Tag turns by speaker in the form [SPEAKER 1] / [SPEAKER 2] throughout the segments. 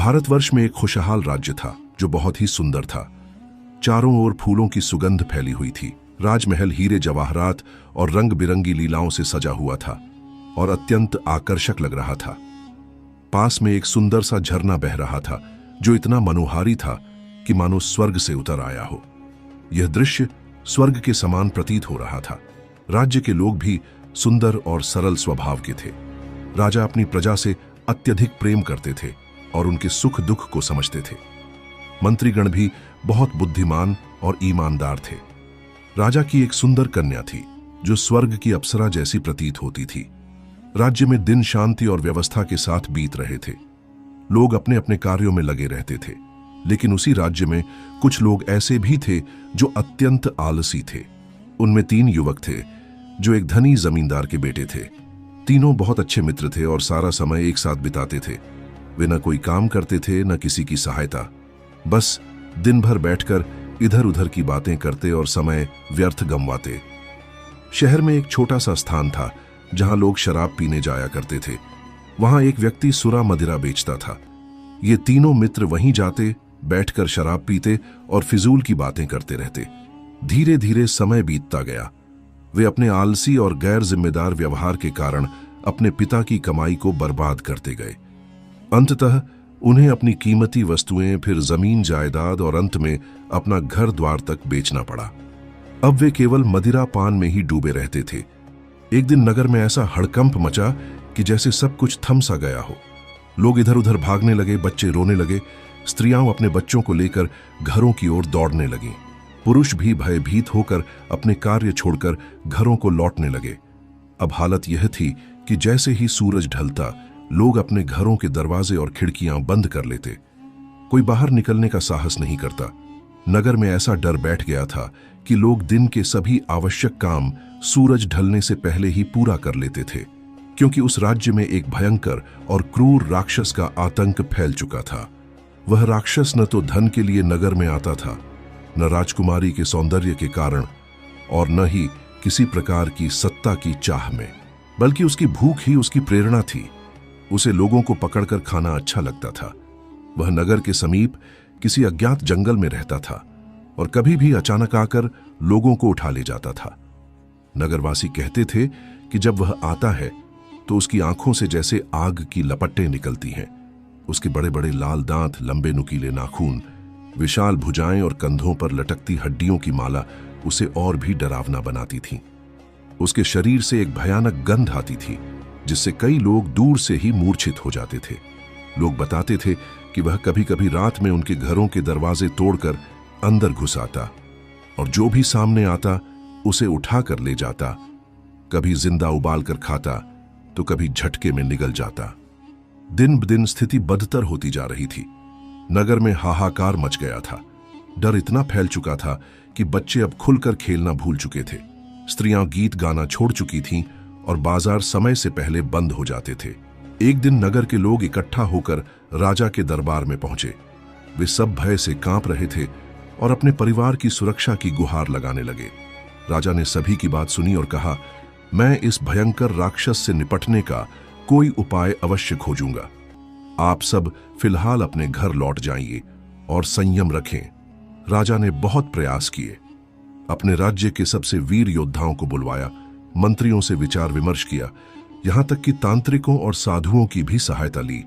[SPEAKER 1] भारतवर्ष में एक खुशहाल राज्य था जो बहुत ही सुंदर था। चारों ओर फूलों की सुगंध फैली हुई थी। राजमहल हीरे जवाहरात और रंग बिरंगी लीलाओं से सजा हुआ था और अत्यंत आकर्षक लग रहा था। पास में एक सुंदर सा झरना बह रहा था जो इतना मनोहारी था कि मानो स्वर्ग से उतर आया हो। यह दृश्य स्वर्ग के समान प्रतीत हो रहा था। राज्य के लोग भी सुंदर और सरल स्वभाव के थे। राजा अपनी प्रजा से अत्यधिक प्रेम करते थे और उनके सुख दुख को समझते थे। मंत्रीगण भी बहुत बुद्धिमान और ईमानदार थे। राजा की एक सुंदर कन्या थी जो स्वर्ग की अप्सरा जैसी प्रतीत होती थी। राज्य में दिन शांति और व्यवस्था के साथ बीत रहे थे। लोग अपने अपने कार्यों में लगे रहते थे, लेकिन उसी राज्य में कुछ लोग ऐसे भी थे जो अत्यंत आलसी थे। उनमें 3 युवक थे जो एक धनी जमींदार के बेटे थे। तीनों बहुत अच्छे मित्र थे और सारा समय एक साथ बिताते थे। वे न कोई काम करते थे न किसी की सहायता, बस दिन भर बैठकर इधर उधर की बातें करते और समय व्यर्थ गंवाते। शहर में एक छोटा सा स्थान था जहां लोग शराब पीने जाया करते थे। वहां एक व्यक्ति सुरा मदिरा बेचता था। ये तीनों मित्र वहीं जाते, बैठकर शराब पीते और फिजूल की बातें करते रहते। धीरे धीरे समय बीतता गया। वे अपने आलसी और गैर जिम्मेदार व्यवहार के कारण अपने पिता की कमाई को बर्बाद करते गए। अंततः उन्हें अपनी कीमती वस्तुएं, फिर जमीन जायदाद और अंत में अपना घर द्वार तक बेचना पड़ा। अब वे केवल मदिरा पान में ही डूबे रहते थे। एक दिन नगर में ऐसा हड़कंप मचा कि जैसे सब कुछ थम सा गया हो। लोग इधर उधर भागने लगे, बच्चे रोने लगे, स्त्रियां अपने बच्चों को लेकर घरों की ओर दौड़ने लगीं। पुरुष भी भयभीत होकर अपने कार्य छोड़कर घरों को लौटने लगे। अब हालत यह थी कि जैसे ही सूरज ढलता, लोग अपने घरों के दरवाजे और खिड़कियां बंद कर लेते। कोई बाहर निकलने का साहस नहीं करता। नगर में ऐसा डर बैठ गया था कि लोग दिन के सभी आवश्यक काम सूरज ढलने से पहले ही पूरा कर लेते थे, क्योंकि उस राज्य में एक भयंकर और क्रूर राक्षस का आतंक फैल चुका था। वह राक्षस न तो धन के लिए नगर में आता था, न राजकुमारी के सौंदर्य के कारण, और न ही किसी प्रकार की सत्ता की चाह में, बल्कि उसकी भूख ही उसकी प्रेरणा थी। उसे लोगों को पकड़कर खाना अच्छा लगता था। वह नगर के समीप किसी अज्ञात जंगल में रहता था और कभी भी अचानक आकर लोगों को उठा ले जाता था। नगरवासी कहते थे कि जब वह आता है तो उसकी आंखों से जैसे आग की लपटें निकलती हैं। उसके बड़े बड़े लाल दांत, लंबे नुकीले नाखून, विशाल भुजाएं और कंधों पर लटकती हड्डियों की माला उसे और भी डरावना बनाती थीं। उसके शरीर से एक भयानक गंध आती थी जिससे कई लोग दूर से ही मूर्छित हो जाते थे। लोग बताते थे कि वह कभी कभी रात में उनके घरों के दरवाजे तोड़कर अंदर घुस आता और जो भी सामने आता उसे उठाकर ले जाता। कभी जिंदा उबाल कर खाता तो कभी झटके में निगल जाता। दिन ब दिन स्थिति बदतर होती जा रही थी। नगर में हाहाकार मच गया था। डर इतना फैल चुका था कि बच्चे अब खुलकर खेलना भूल चुके थे। स्त्रियां गीत गाना छोड़ चुकी थीं और बाजार समय से पहले बंद हो जाते थे। एक दिन नगर के लोग इकट्ठा होकर राजा के दरबार में पहुंचे। वे सब भय से कांप रहे थे और अपने परिवार की सुरक्षा की गुहार लगाने लगे। राजा ने सभी की बात सुनी और कहा, मैं इस भयंकर राक्षस से निपटने का कोई उपाय अवश्य खोजूंगा। आप सब फिलहाल अपने घर लौट जाइए और संयम रखें। राजा ने बहुत प्रयास किए। अपने राज्य के सबसे वीर योद्धाओं को बुलवाया, मंत्रियों से विचार विमर्श किया, यहां तक कि तांत्रिकों और साधुओं की भी सहायता ली,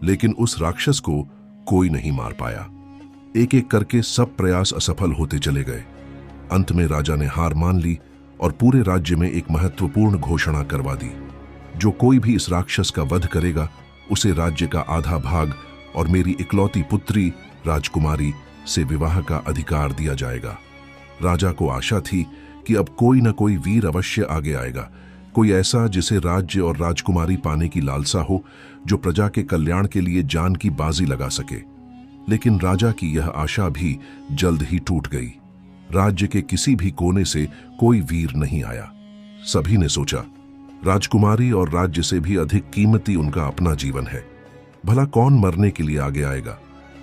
[SPEAKER 1] लेकिन उस राक्षस को कोई नहीं मार पाया। एक एक करके सब प्रयास असफल होते चले गए। अंत में राजा ने हार मान ली और पूरे राज्य में एक महत्वपूर्ण घोषणा करवा दी, जो कोई भी इस राक्षस का वध करेगा उसे राज्य का आधा भाग और मेरी इकलौती पुत्री राजकुमारी से विवाह का अधिकार दिया जाएगा। राजा को आशा थी कि अब कोई न कोई वीर अवश्य आगे आएगा, कोई ऐसा जिसे राज्य और राजकुमारी पाने की लालसा हो, जो प्रजा के कल्याण के लिए जान की बाजी लगा सके। लेकिन राजा की यह आशा भी जल्द ही टूट गई। राज्य के किसी भी कोने से कोई वीर नहीं आया। सभी ने सोचा, राजकुमारी और राज्य से भी अधिक कीमती उनका अपना जीवन है। भला कौन मरने के लिए आगे आएगा।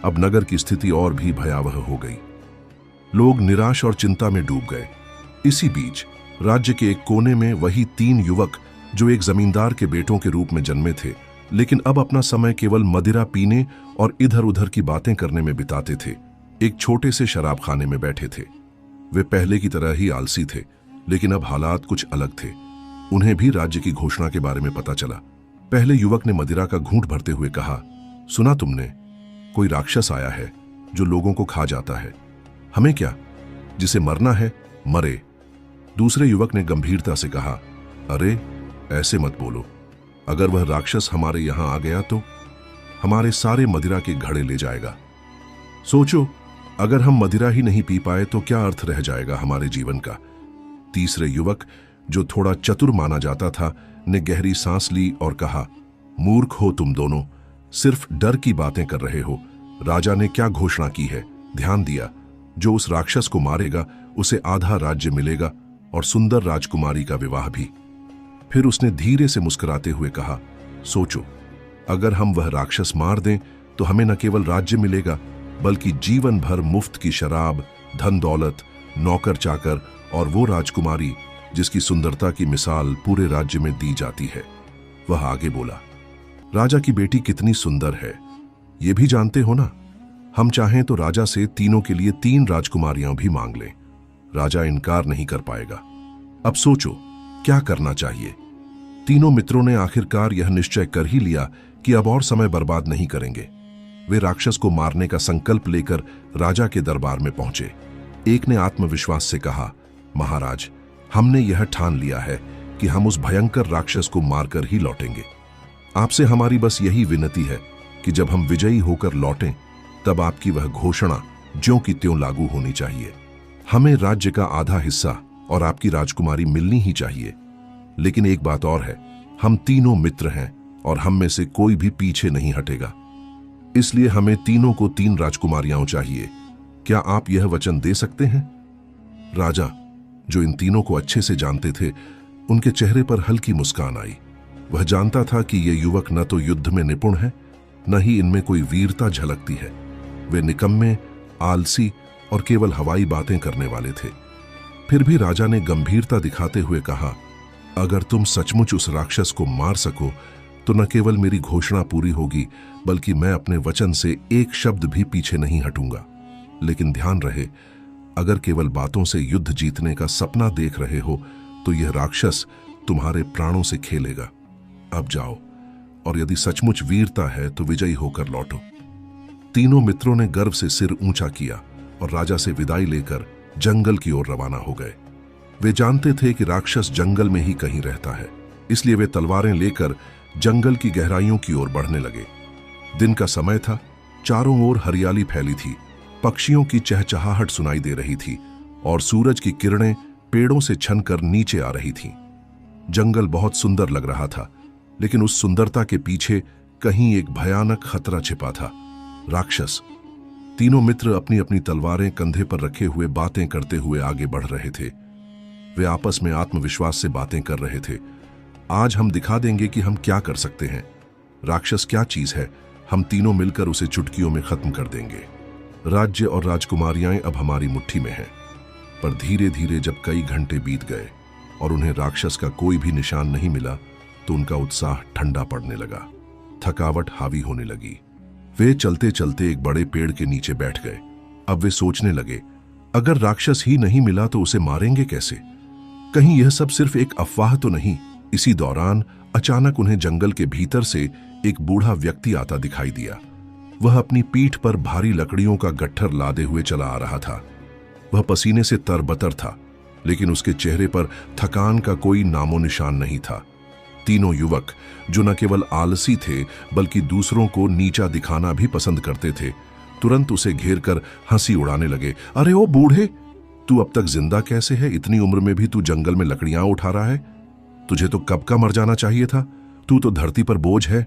[SPEAKER 1] अब नगर की स्थिति और भी भयावह हो गई। लोग निराश और चिंता में डूब गए। इसी बीच राज्य के एक कोने में वही 3 युवक जो एक जमींदार के बेटों के रूप में जन्मे थे, लेकिन अब अपना समय केवल मदिरा पीने और इधर उधर की बातें करने में बिताते थे। एक छोटे से शराब खाने में बैठे थे। वे पहले की तरह ही आलसी थे, लेकिन अब हालात कुछ अलग थे। उन्हें भी राज्य की घोषणा के बारे में पता चला। पहले युवक ने मदिरा का घूंट भरते हुए कहा, सुना तुमने? कोई राक्षस आया है जो लोगों को खा जाता है। हमें क्या, जिसे मरना है मरे। दूसरे युवक ने गंभीरता से कहा, अरे ऐसे मत बोलो। अगर वह राक्षस हमारे यहां आ गया तो हमारे सारे मदिरा के घड़े ले जाएगा। सोचो, अगर हम मदिरा ही नहीं पी पाए तो क्या अर्थ रह जाएगा हमारे जीवन का। तीसरे युवक, जो थोड़ा चतुर माना जाता था, ने गहरी सांस ली और कहा, मूर्ख हो तुम दोनों, सिर्फ डर की बातें कर रहे हो। राजा ने क्या घोषणा की है, ध्यान दिया? जो उस राक्षस को मारेगा उसे आधा राज्य मिलेगा और सुंदर राजकुमारी का विवाह भी। फिर उसने धीरे से मुस्कुराते हुए कहा, सोचो, अगर हम वह राक्षस मार दें तो हमें न केवल राज्य मिलेगा बल्कि जीवन भर मुफ्त की शराब, धन दौलत, नौकर चाकर और वो राजकुमारी जिसकी सुंदरता की मिसाल पूरे राज्य में दी जाती है। वह आगे बोला, राजा की बेटी कितनी सुंदर है, ये भी जानते हो ना? हम चाहें तो राजा से तीनों के लिए 3 राजकुमारियां भी मांग लें। राजा इनकार नहीं कर पाएगा। अब सोचो क्या करना चाहिए। तीनों मित्रों ने आखिरकार यह निश्चय कर ही लिया कि अब और समय बर्बाद नहीं करेंगे। वे राक्षस को मारने का संकल्प लेकर राजा के दरबार में पहुंचे। एक ने आत्मविश्वास से कहा, महाराज, हमने यह ठान लिया है कि हम उस भयंकर राक्षस को मारकर ही लौटेंगे। आपसे हमारी बस यही विनती है कि जब हम विजयी होकर लौटें तब आपकी वह घोषणा ज्यों की त्यों लागू होनी चाहिए। हमें राज्य का आधा हिस्सा और आपकी राजकुमारी मिलनी ही चाहिए। लेकिन एक बात और है, हम तीनों मित्र हैं और हम में से कोई भी पीछे नहीं हटेगा। इसलिए हमें तीनों को 3 राजकुमारियां चाहिए। क्या आप यह वचन दे सकते हैं? राजा, जो इन तीनों को अच्छे से जानते थे, उनके चेहरे पर हल्की मुस्कान आई। वह जानता था कि ये युवक न तो युद्ध में निपुण है, न ही इनमें कोई वीरता झलकती है। वे निकम्मे, आलसी और केवल हवाई बातें करने वाले थे। फिर भी राजा ने गंभीरता दिखाते हुए कहा, अगर तुम सचमुच उस राक्षस को मार सको तो न केवल मेरी घोषणा पूरी होगी बल्कि मैं अपने वचन से एक शब्द भी पीछे नहीं हटूंगा। लेकिन ध्यान रहे, अगर केवल बातों से युद्ध जीतने का सपना देख रहे हो तो यह राक्षस तुम्हारे प्राणों से खेलेगा। अब जाओ, और यदि सचमुच वीरता है तो विजयी होकर लौटो। तीनों मित्रों ने गर्व से सिर ऊंचा किया और राजा से विदाई लेकर जंगल की ओर रवाना हो गए। वे जानते थे कि राक्षस जंगल में ही कहीं रहता है, इसलिए वे तलवारें लेकर जंगल की गहराइयों की ओर बढ़ने लगे। दिन का समय था, चारों ओर हरियाली फैली थी, पक्षियों की चहचहाहट सुनाई दे रही थी और सूरज की किरणें पेड़ों से छनकर नीचे आ रही थीं। जंगल बहुत सुंदर लग रहा था, लेकिन उस सुंदरता के पीछे कहीं एक भयानक खतरा छिपा था, राक्षस। तीनों मित्र अपनी अपनी तलवारें कंधे पर रखे हुए बातें करते हुए आगे बढ़ रहे थे। वे आपस में आत्मविश्वास से बातें कर रहे थे। आज हम दिखा देंगे कि हम क्या कर सकते हैं। राक्षस क्या चीज है, हम तीनों मिलकर उसे चुटकियों में खत्म कर देंगे। राज्य और राजकुमारियां अब हमारी मुट्ठी में हैं। पर धीरे धीरे जब कई घंटे बीत गए और उन्हें राक्षस का कोई भी निशान नहीं मिला तो उनका उत्साह ठंडा पड़ने लगा, थकावट हावी होने लगी। वे चलते चलते एक बड़े पेड़ के नीचे बैठ गए। अब वे सोचने लगे, अगर राक्षस ही नहीं मिला तो उसे मारेंगे कैसे? कहीं यह सब सिर्फ एक अफवाह तो नहीं। इसी दौरान अचानक उन्हें जंगल के भीतर से एक बूढ़ा व्यक्ति आता दिखाई दिया। वह अपनी पीठ पर भारी लकड़ियों का गट्ठर लादे हुए चला आ रहा था। वह पसीने से तरबतर था, लेकिन उसके चेहरे पर थकान का कोई नामो निशान नहीं था। तीनों युवक, जो न केवल आलसी थे बल्कि दूसरों को नीचा दिखाना भी पसंद करते थे, तुरंत उसे घेरकर हंसी उड़ाने लगे। अरे ओ बूढ़े, तू अब तक जिंदा कैसे है? इतनी उम्र में भी तू जंगल में लकड़ियां उठा रहा है? तुझे तो कब का मर जाना चाहिए था। तू तो धरती पर बोझ है।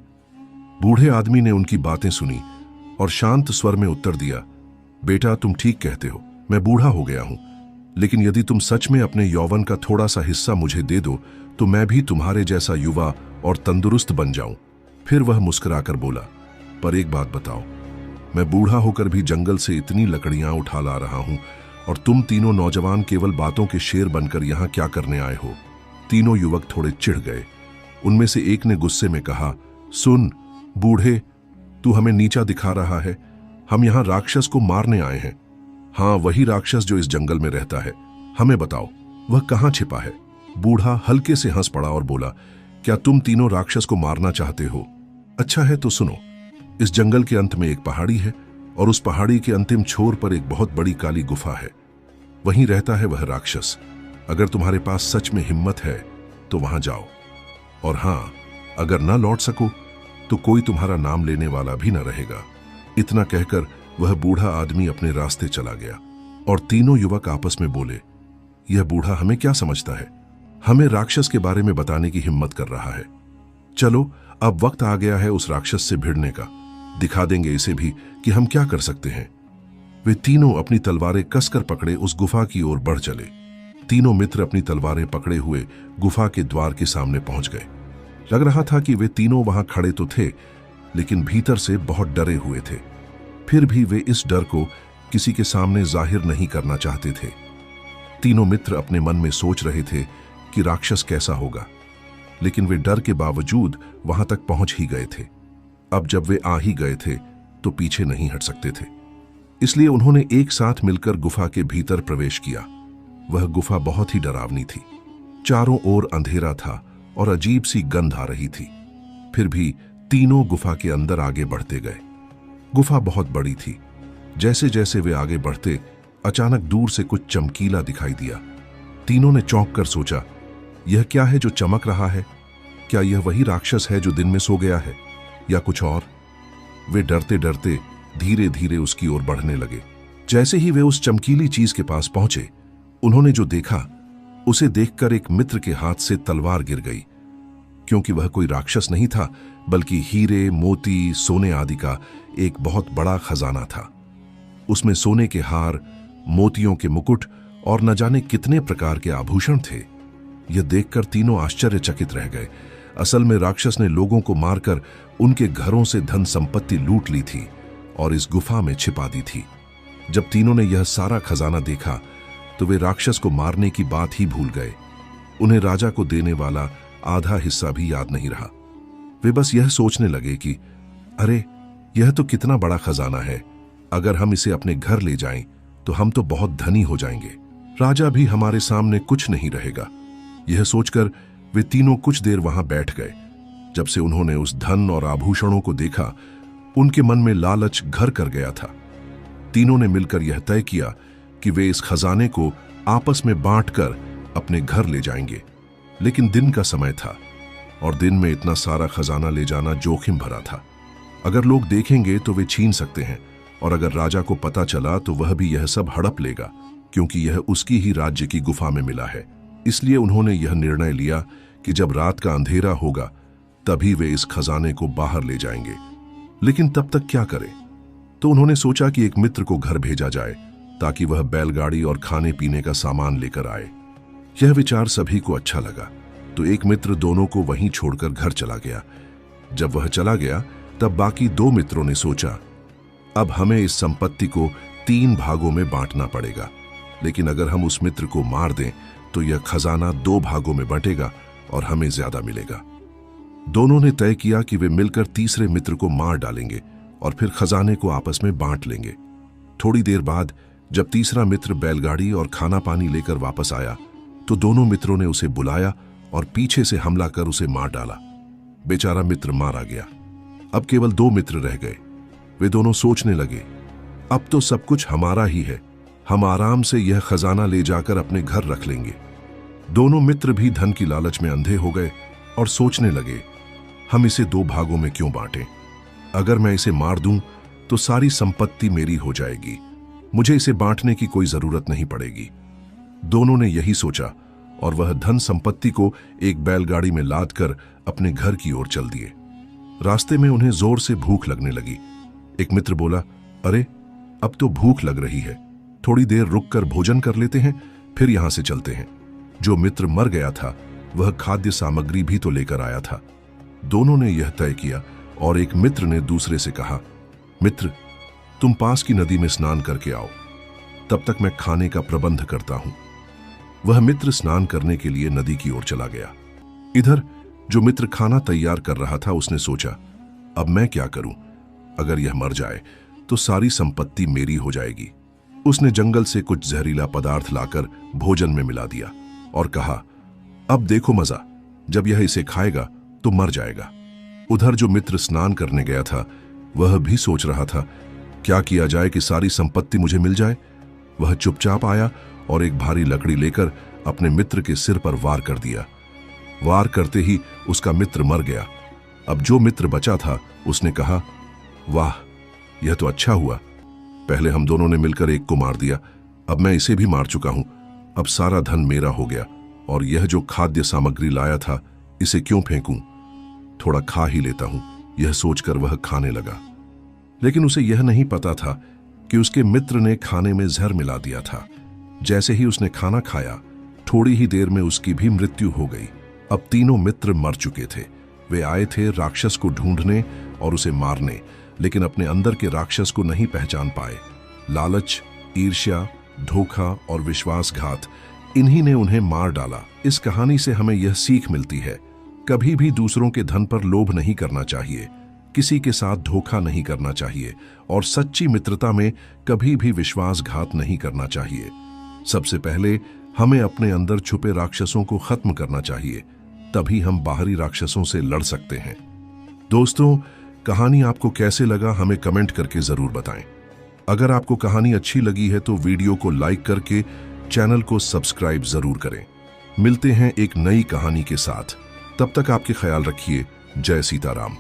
[SPEAKER 1] बूढ़े आदमी ने उनकी बातें सुनी और शांत स्वर में उत्तर दिया, बेटा, तुम ठीक कहते हो, मैं बूढ़ा हो गया हूं, लेकिन यदि तुम सच में अपने यौवन का थोड़ा सा हिस्सा मुझे दे दो तो मैं भी तुम्हारे जैसा युवा और तंदुरुस्त बन जाऊं। फिर वह मुस्कुराकर बोला, पर एक बात बताओ, मैं बूढ़ा होकर भी जंगल से इतनी लकड़ियां उठा ला रहा हूं और तुम तीनों नौजवान केवल बातों के शेर बनकर यहां क्या करने आए हो? तीनों युवक थोड़े चिढ़ गए। उनमें से एक ने गुस्से में कहा, सुन बूढ़े, तू हमें नीचा दिखा रहा है। हम यहां राक्षस को मारने आए हैं। हाँ, वही राक्षस जो इस जंगल में रहता है। हमें बताओ वह कहां छिपा है। बूढ़ा हल्के से हंस पड़ा और बोला, क्या तुम तीनों राक्षस को मारना चाहते हो? अच्छा है तो सुनो, इस जंगल के अंत में एक पहाड़ी है और उस पहाड़ी के अंतिम छोर पर एक बहुत बड़ी काली गुफा है। वहीं रहता है वह राक्षस। अगर तुम्हारे पास सच में हिम्मत है तो वहां जाओ, और हाँ, अगर ना लौट सको तो कोई तुम्हारा नाम लेने वाला भी न रहेगा। इतना कहकर वह बूढ़ा आदमी अपने रास्ते चला गया और तीनों युवक आपस में बोले, यह बूढ़ा हमें क्या समझता है? हमें राक्षस के बारे में बताने की हिम्मत कर रहा है। चलो, अब वक्त आ गया है उस राक्षस से भिड़ने का। दिखा देंगे इसे भी कि हम क्या कर सकते हैं। वे तीनों अपनी तलवारें कसकर पकड़े उस गुफा की ओर बढ़ चले। तीनों मित्र अपनी तलवारें पकड़े हुए गुफा के द्वार के सामने पहुंच गए। लग रहा था कि वे तीनों वहां खड़े तो थे, लेकिन भीतर से बहुत डरे हुए थे। फिर भी वे इस डर को किसी के सामने जाहिर नहीं करना चाहते थे। तीनों मित्र अपने मन में सोच रहे थे कि राक्षस कैसा होगा, लेकिन वे डर के बावजूद वहां तक पहुंच ही गए थे। अब जब वे आ ही गए थे तो पीछे नहीं हट सकते थे, इसलिए उन्होंने एक साथ मिलकर गुफा के भीतर प्रवेश किया। वह गुफा बहुत ही डरावनी थी। चारों ओर अंधेरा था और अजीब सी गंध आ रही थी। फिर भी तीनों गुफा के अंदर आगे बढ़ते गए। गुफा बहुत बड़ी थी। जैसे जैसे वे आगे बढ़ते, अचानक दूर से कुछ चमकीला दिखाई दिया। तीनों ने चौंक कर सोचा, यह क्या है जो चमक रहा है? क्या यह वही राक्षस है जो दिन में सो गया है, या कुछ और? वे डरते डरते धीरे धीरे उसकी ओर बढ़ने लगे। जैसे ही वे उस चमकीली चीज के पास पहुंचे, उन्होंने जो देखा उसे देखकर एक मित्र के हाथ से तलवार गिर गई, क्योंकि वह कोई राक्षस नहीं था, बल्कि हीरे, मोती, सोने आदि का एक बहुत बड़ा खजाना था। उसमें सोने के हार, मोतियों के मुकुट और न जाने कितने प्रकार के आभूषण थे। यह देखकर तीनों आश्चर्यचकित रह गए। असल में राक्षस ने लोगों को मारकर उनके घरों से धन संपत्ति लूट ली थी और इस गुफा में छिपा दी थी। जब तीनों ने यह सारा खजाना देखा तो वे राक्षस को मारने की बात ही भूल गए। उन्हें राजा को देने वाला आधा हिस्सा भी याद नहीं रहा। वे बस यह सोचने लगे कि अरे, यह तो कितना बड़ा खजाना है। अगर हम इसे अपने घर ले जाएं तो हम तो बहुत धनी हो जाएंगे। राजा भी हमारे सामने कुछ नहीं रहेगा। यह सोचकर वे तीनों कुछ देर वहां बैठ गए। जब से उन्होंने उस धन और आभूषणों को देखा, उनके मन में लालच घर कर गया था। तीनों ने मिलकर यह तय किया कि वे इस खजाने को आपस में बांटकर अपने घर ले जाएंगे। लेकिन दिन का समय था और दिन में इतना सारा खजाना ले जाना जोखिम भरा था। अगर लोग देखेंगे तो वे छीन सकते हैं, और अगर राजा को पता चला तो वह भी यह सब हड़प लेगा, क्योंकि यह उसकी ही राज्य की गुफा में मिला है। इसलिए उन्होंने यह निर्णय लिया कि जब रात का अंधेरा होगा तभी वे इस खजाने को बाहर ले जाएंगे। लेकिन तब तक क्या करें? तो उन्होंने सोचा कि एक मित्र को घर भेजा जाए ताकि वह बैलगाड़ी और खाने पीने का सामान लेकर आए। यह विचार सभी को अच्छा लगा, तो एक मित्र दोनों को वहीं छोड़कर घर चला गया। जब वह चला गया तब बाकी दो मित्रों ने सोचा, अब हमें इस संपत्ति को 3 भागों में बांटना पड़ेगा। लेकिन अगर हम उस मित्र को मार दें तो यह खजाना 2 भागों में बंटेगा और हमें ज्यादा मिलेगा। दोनों ने तय किया कि वे मिलकर तीसरे मित्र को मार डालेंगे और फिर खजाने को आपस में बांट लेंगे। थोड़ी देर बाद जब तीसरा मित्र बैलगाड़ी और खाना पानी लेकर वापस आया तो दोनों मित्रों ने उसे बुलाया और पीछे से हमला कर उसे मार डाला। बेचारा मित्र मारा गया। अब केवल 2 मित्र रह गए। वे दोनों सोचने लगे, अब तो सब कुछ हमारा ही है, हम आराम से यह खजाना ले जाकर अपने घर रख लेंगे। दोनों मित्र भी धन की लालच में अंधे हो गए और सोचने लगे, हम इसे 2 भागों में क्यों बांटें? अगर मैं इसे मार दूं तो सारी संपत्ति मेरी हो जाएगी, मुझे इसे बांटने की कोई जरूरत नहीं पड़ेगी। दोनों ने यही सोचा और वह धन संपत्ति को एक बैलगाड़ी में लादकर अपने घर की ओर चल दिए। रास्ते में उन्हें जोर से भूख लगने लगी। एक मित्र बोला, अरे, अब तो भूख लग रही है, थोड़ी देर रुककर भोजन कर लेते हैं, फिर यहां से चलते हैं। जो मित्र मर गया था वह खाद्य सामग्री भी तो लेकर आया था। दोनों ने यह तय किया और एक मित्र ने दूसरे से कहा, मित्र, तुम पास की नदी में स्नान करके आओ, तब तक मैं खाने का प्रबंध करता हूं। वह मित्र स्नान करने के लिए नदी की ओर चला गया। इधर जो मित्र खाना तैयार कर रहा था उसने सोचा, अब मैं क्या करूं? अगर यह मर जाए तो सारी संपत्ति मेरी हो जाएगी। उसने जंगल से कुछ जहरीला पदार्थ लाकर भोजन में मिला दिया और कहा, अब देखो मजा, जब यह इसे खाएगा तो मर जाएगा। उधर जो मित्र स्नान करने गया था वह भी सोच रहा था, क्या किया जाए कि सारी संपत्ति मुझे मिल जाए। वह चुपचाप आया और एक भारी लकड़ी लेकर अपने मित्र के सिर पर वार कर दिया। वार करते ही उसका मित्र मर गया। अब जो मित्र बचा था उसने कहा, वाह, यह तो अच्छा हुआ। पहले हम दोनों ने मिलकर एक को मार दिया, अब मैं इसे भी मार चुका हूं। अब सारा धन मेरा हो गया और यह जो खाद्य सामग्री लाया था इसे क्यों फेंकूं? थोड़ा खा ही लेता हूं, यह सोचकर वह खाने लगा। लेकिन उसे यह नहीं पता था कि उसके मित्र ने खाने में जहर मिला दिया था। जैसे ही उसने खाना खाया, थोड़ी ही देर में उसकी भी मृत्यु हो गई। अब तीनों मित्र मर चुके थे। वे आए थे राक्षस को ढूंढने और उसे मारने, लेकिन अपने अंदर के राक्षस को नहीं पहचान पाए। लालच, ईर्ष्या, धोखा और विश्वासघात, इन्हीं ने उन्हें मार डाला। इस कहानी से हमें यह सीख मिलती है, कभी भी दूसरों के धन पर लोभ नहीं करना चाहिए, किसी के साथ धोखा नहीं करना चाहिए और सच्ची मित्रता में कभी भी विश्वासघात नहीं करना चाहिए। सबसे पहले हमें अपने अंदर छुपे राक्षसों को खत्म करना चाहिए, तभी हम बाहरी राक्षसों से लड़ सकते हैं। दोस्तों, कहानी आपको कैसे लगा हमें कमेंट करके जरूर बताएं। अगर आपको कहानी अच्छी लगी है तो वीडियो को लाइक करके चैनल को सब्सक्राइब जरूर करें। मिलते हैं एक नई कहानी के साथ, तब तक आपके ख्याल रखिए। जय सीताराम।